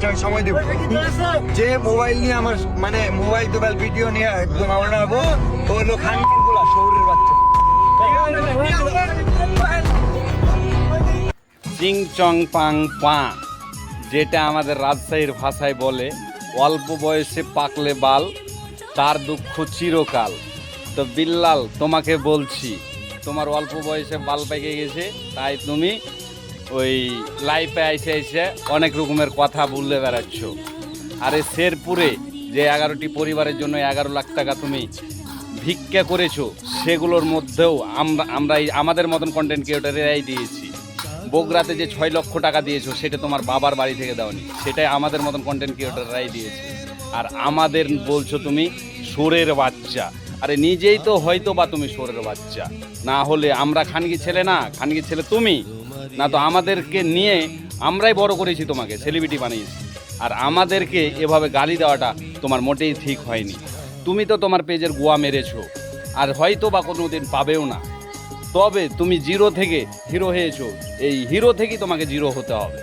আমি সময় দেবো। যে মোবাইল নিয়ে আমার মানে মোবাইল ভিডিও নিয়ে একদম আমার নামবো ও হলো খানকির গুলা শহরের বাচ্চা। চিং চং পাং পা, যেটা আমাদের রাজশাহীর ভাষায় বলে অল্প বয়সে পাকলে বাল, তার দুঃখ চিরকাল। তো বিল্লাল, তোমাকে বলছি, তোমার অল্প বয়সে বাল পেকে গেছে, তাই তুমি ওই লাইফে আইসে আইসে অনেক রকমের কথা বললে বেড়াচ্ছ। আরে শেরপুরে যে 11টি পরিবারের জন্য 11 লাখ টাকা তুমি ভিক্ষা করেছো, সেগুলোর মধ্যেও আমাদের মতন কন্টেন্ট ক্রিয়েটরেরাই দিয়েছি। বগুড়াতে যে 6 লক্ষ টাকা দিয়েছো, সেটা তোমার বাবার বাড়ি থেকে দাওনি, সেটাই আমাদের মতন কন্টেন্ট ক্রিয়েটররাই দিয়েছে। আর আমাদের বলছো তুমি সোরের বাচ্চা। আরে নিজেই তো হয়তো বা তুমি সোরের বাচ্চা, না হলে আমরা খানকি ছেলে না? খানকি ছেলে তুমি না? তো আমাদেরকে নিয়ে আমরাই বড় করেছি, তোমাকে সেলিব্রিটি বানিয়েছি। আর আমাদেরকে এভাবে গালি দেওয়াটা তোমার মোটেই ঠিক হয়নি। তুমি তো তোমার পেজের গোয়া মেরেছো, আর হয়তো বা কোনো দিন পাবেও না। তবে তুমি জিরো থেকে হিরো হয়েছো, এই হিরো থেকেই তোমাকে জিরো হতে হবে।